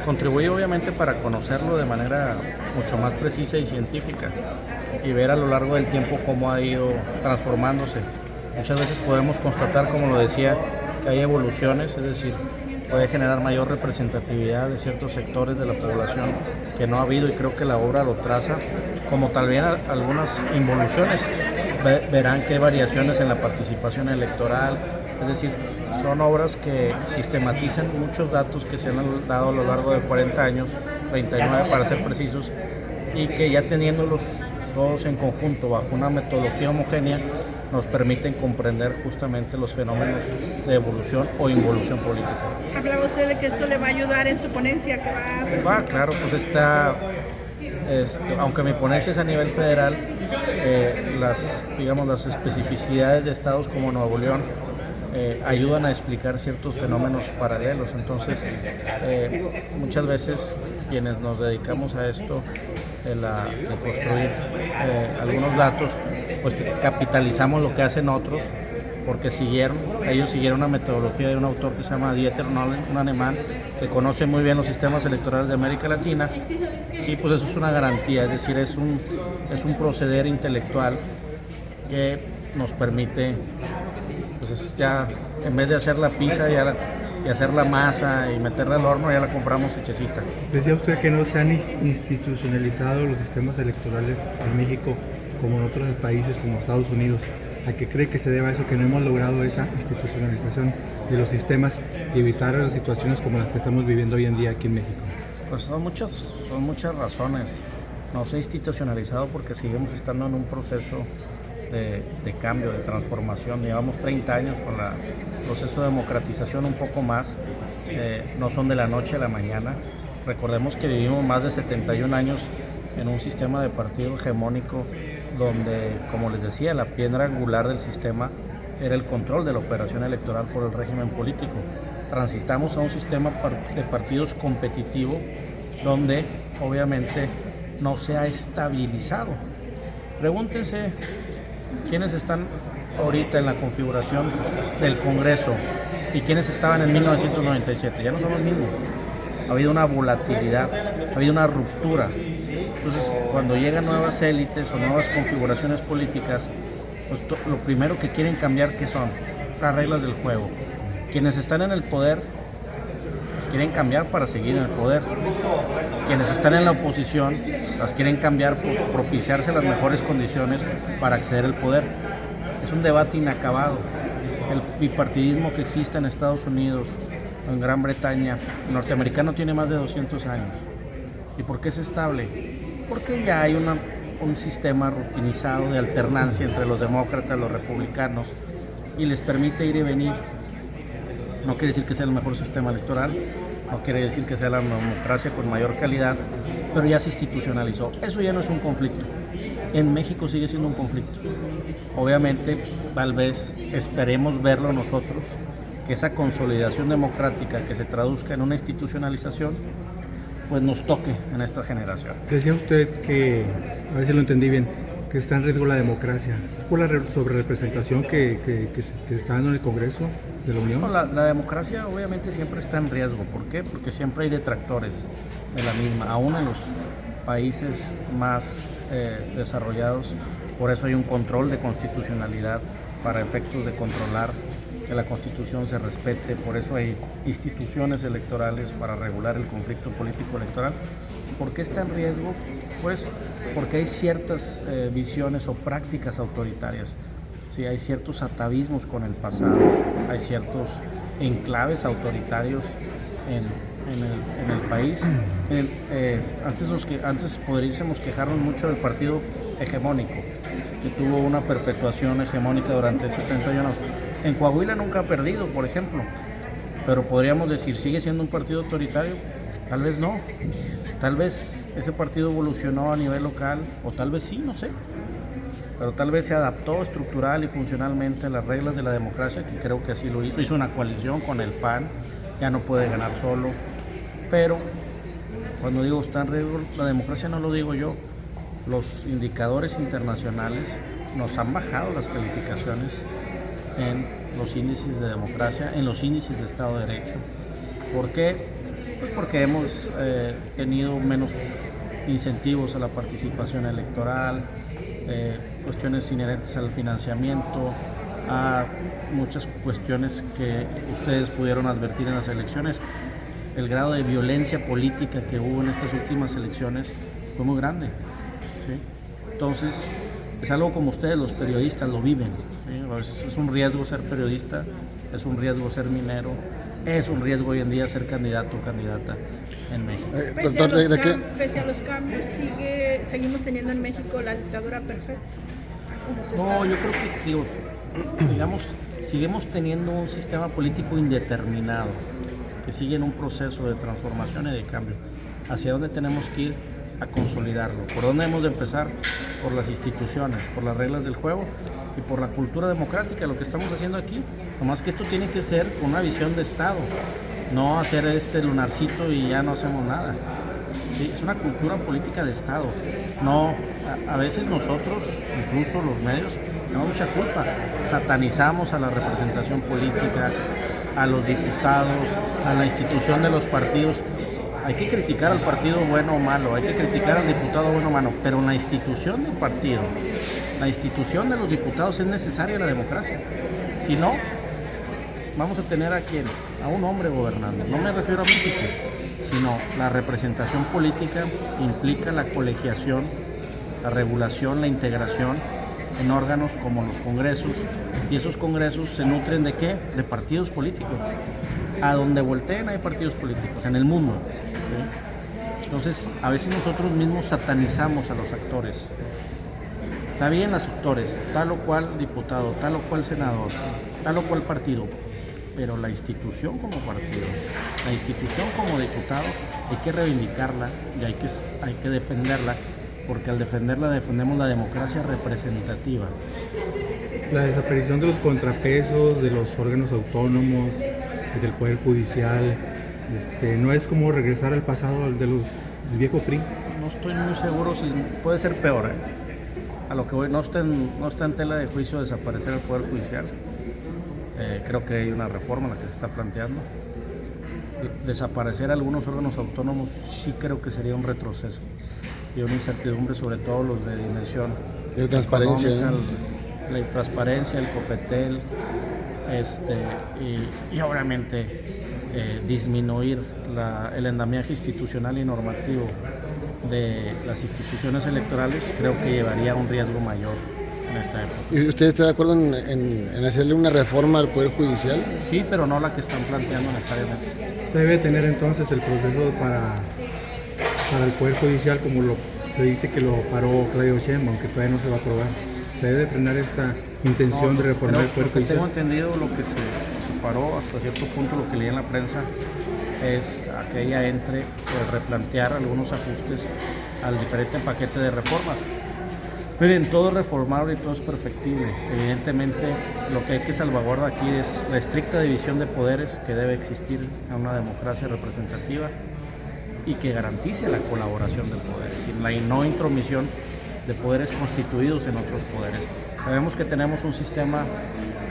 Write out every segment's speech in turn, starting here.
contribuye obviamente para conocerlo de manera mucho más precisa y científica y ver a lo largo del tiempo cómo ha ido transformándose. Muchas veces podemos constatar, como lo decía, que hay evoluciones, es decir, puede generar mayor representatividad de ciertos sectores de la población que no ha habido, y creo que la obra lo traza, como también algunas involuciones. Verán que hay variaciones en la participación electoral, es decir, son obras que sistematizan muchos datos que se han dado a lo largo de 40 años, 39 para ser precisos, y que ya teniéndolos todos en conjunto bajo una metodología homogénea nos permiten comprender justamente los fenómenos de evolución o involución política. Hablaba usted de que esto le va a ayudar en su ponencia que va a presentar. Claro, pues aunque mi ponencia es a nivel federal, las especificidades de estados como Nuevo León ayudan a explicar ciertos fenómenos paralelos. Entonces, muchas veces quienes nos dedicamos a esto, de construir algunos datos, pues capitalizamos lo que hacen otros, porque ellos siguieron una metodología de un autor que se llama Dieter Nolen, un alemán que conoce muy bien los sistemas electorales de América Latina, y pues eso es una garantía, es decir, es un proceder intelectual que nos permite, pues ya en vez de hacer la pizza y hacer la masa y meterla al horno, ya la compramos hechecita. Decía usted que no se han institucionalizado los sistemas electorales en México como en otros países como Estados Unidos. ¿A qué cree que se deba eso, que no hemos logrado esa institucionalización de los sistemas y evitar las situaciones como las que estamos viviendo hoy en día aquí en México? Pues son muchas razones. No se ha institucionalizado porque seguimos estando en un proceso de cambio, de transformación. Llevamos 30 años con el proceso de democratización, un poco más. No son de la noche a la mañana. Recordemos que vivimos más de 71 años en un sistema de partido hegemónico donde, como les decía, la piedra angular del sistema era el control de la operación electoral por el régimen político. Transitamos a un sistema de partidos competitivo donde obviamente no se ha estabilizado. Pregúntense quiénes están ahorita en la configuración del Congreso y quiénes estaban en 1997. Ya no son los mismos. Ha habido una volatilidad, ha habido una ruptura. Entonces, cuando llegan nuevas élites o nuevas configuraciones políticas, pues lo primero que quieren cambiar, ¿qué son? Las reglas del juego. Quienes están en el poder, las quieren cambiar para seguir en el poder. Quienes están en la oposición, las quieren cambiar por propiciarse las mejores condiciones para acceder al poder. Es un debate inacabado. El bipartidismo que existe en Estados Unidos, en Gran Bretaña, el norteamericano, tiene más de 200 años. ¿Y por qué es estable? Porque ya hay un sistema rutinizado de alternancia entre los demócratas y los republicanos y les permite ir y venir. No quiere decir que sea el mejor sistema electoral, no quiere decir que sea la democracia con mayor calidad, pero ya se institucionalizó. Eso ya no es un conflicto. En México sigue siendo un conflicto. Obviamente, tal vez esperemos verlo nosotros, que esa consolidación democrática que se traduzca en una institucionalización, pues nos toque en esta generación. Decía usted que, a ver si lo entendí bien, que está en riesgo la democracia. ¿Por la sobrerepresentación que se está dando en el Congreso de la Unión? No, la democracia obviamente siempre está en riesgo. ¿Por qué? Porque siempre hay detractores de la misma, aún en los países más desarrollados. Por eso hay un control de constitucionalidad para efectos de controlar que la Constitución se respete. Por eso hay instituciones electorales para regular el conflicto político electoral. ¿Por qué está en riesgo? Pues porque hay ciertas visiones o prácticas autoritarias. Sí, hay ciertos atavismos con el pasado, hay ciertos enclaves autoritarios en el país. Antes podríamos quejarnos mucho del partido hegemónico, que tuvo una perpetuación hegemónica durante 70 años. En Coahuila nunca ha perdido, por ejemplo, pero podríamos decir, ¿sigue siendo un partido autoritario? Tal vez no. Tal vez ese partido evolucionó a nivel local, o tal vez sí, no sé. Pero tal vez se adaptó estructural y funcionalmente a las reglas de la democracia, que creo que así lo hizo. Hizo una coalición con el PAN, ya no puede ganar solo. Pero cuando digo está en riesgo la democracia, no lo digo yo. Los indicadores internacionales nos han bajado las calificaciones en los índices de democracia, en los índices de Estado de Derecho. ¿Por qué? Pues porque hemos tenido menos incentivos a la participación electoral, cuestiones inherentes al financiamiento, a muchas cuestiones que ustedes pudieron advertir en las elecciones. El grado de violencia política que hubo en estas últimas elecciones fue muy grande, ¿sí? Entonces, es algo como ustedes, los periodistas, lo viven, ¿sí? A veces es un riesgo ser periodista, es un riesgo ser minero, es un riesgo hoy en día ser candidato o candidata en México. Pese a los cambios, seguimos teniendo en México la dictadura perfecta. No, yo creo que, digamos, seguimos teniendo un sistema político indeterminado, que sigue en un proceso de transformación y de cambio. ¿Hacia dónde tenemos que ir a consolidarlo? ¿Por dónde hemos de empezar? Por las instituciones, por las reglas del juego y por la cultura democrática, lo que estamos haciendo aquí. Nomás que esto tiene que ser con una visión de Estado, no hacer este lunarcito y ya no hacemos nada. Sí, es una cultura política de Estado. No, a veces nosotros, incluso los medios, tenemos mucha culpa. Satanizamos a la representación política, a los diputados, a la institución de los partidos. Hay que criticar al partido bueno o malo, hay que criticar al diputado bueno o malo, pero la institución del partido, la institución de los diputados es necesaria en la democracia. Si no, vamos a tener a quién, a un hombre gobernando. No me refiero a México, sino la representación política implica la colegiación, la regulación, la integración en órganos como los congresos, y esos congresos se nutren ¿de qué? De partidos políticos. A donde volteen hay partidos políticos, en el mundo, ¿sí? Entonces, a veces nosotros mismos satanizamos a los actores. Está bien los actores, tal o cual diputado, tal o cual senador, tal o cual partido, pero la institución como partido, la institución como diputado, hay que reivindicarla y hay que defenderla, porque al defenderla defendemos la democracia representativa. La desaparición de los contrapesos, de los órganos autónomos, del Poder Judicial, no es como regresar al pasado del viejo PRI. No estoy muy seguro si puede ser peor, A lo que voy, no está en tela de juicio desaparecer el Poder Judicial. Creo que hay una reforma la que se está planteando. Desaparecer algunos órganos autónomos sí creo que sería un retroceso y una incertidumbre, sobre todo los de dimensión de transparencia, la transparencia, el COFETEL, y obviamente disminuir el andamiaje institucional y normativo de las instituciones electorales. Creo que llevaría a un riesgo mayor en esta época. ¿Y usted está de acuerdo en hacerle una reforma al Poder Judicial? Sí, pero no la que están planteando necesariamente. Se debe tener entonces el proceso para el Poder Judicial, como se dice que lo paró Claudio Sheinbaum, aunque todavía no se va a aprobar. Se debe frenar esta intención de reformar el Poder Judicial. Tengo entendido lo que se paró hasta cierto punto, lo que leí en la prensa, es a que ella entre replantear algunos ajustes al diferente paquete de reformas. Miren, todo es reformable y todo es perfectible. Evidentemente, lo que hay que salvaguardar aquí es la estricta división de poderes que debe existir en una democracia representativa y que garantice la colaboración del poder, sin la no intromisión de poderes constituidos en otros poderes. Sabemos que tenemos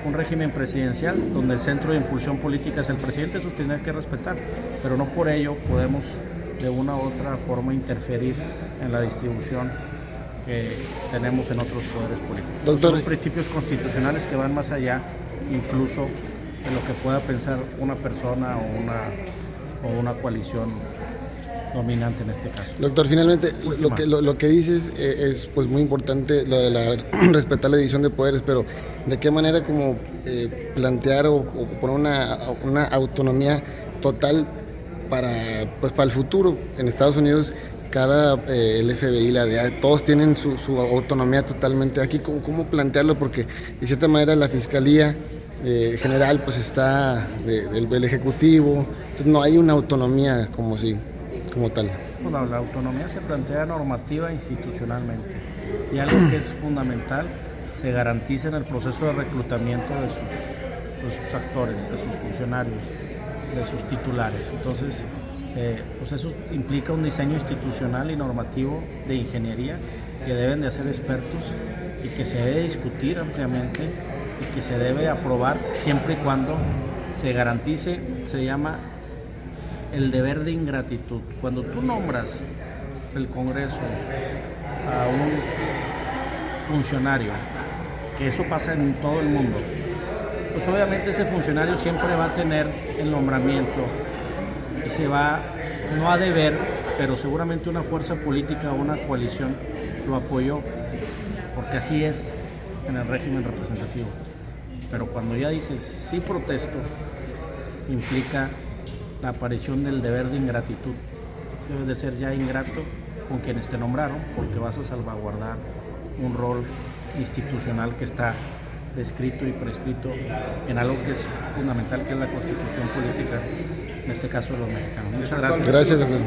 un régimen presidencial donde el centro de impulsión política es el presidente, eso tiene que respetar, pero no por ello podemos de una u otra forma interferir en la distribución que tenemos en otros poderes políticos. Doctor, son principios constitucionales que van más allá incluso de lo que pueda pensar una persona o una coalición dominante en este caso. Doctor, finalmente lo que dices es pues muy importante, lo de respetar la división de poderes, pero ¿de qué manera como plantear o poner una autonomía total para el futuro? En Estados Unidos el FBI, la DEA, todos tienen su autonomía totalmente. Aquí, ¿cómo plantearlo? Porque de cierta manera la Fiscalía General pues está del Ejecutivo, entonces no hay una autonomía como tal. Bueno, la autonomía se plantea normativa e institucionalmente, y algo que es fundamental, se garantiza en el proceso de reclutamiento de sus actores, de sus funcionarios, de sus titulares. Entonces, pues eso implica un diseño institucional y normativo de ingeniería que deben de hacer expertos y que se debe discutir ampliamente y que se debe aprobar siempre y cuando se garantice, se llama el deber de ingratitud. Cuando tú nombras del Congreso a un funcionario, que eso pasa en todo el mundo, pues obviamente ese funcionario siempre va a tener el nombramiento y se va, no a deber, pero seguramente una fuerza política o una coalición lo apoyó, porque así es en el régimen representativo. Pero cuando ya dices sí protesto, implica la aparición del deber de ingratitud. Debes de ser ya ingrato con quienes te nombraron, porque vas a salvaguardar un rol institucional que está descrito y prescrito en algo que es fundamental, que es la Constitución política, en este caso de los mexicanos. Muchas gracias. Gracias, doctor.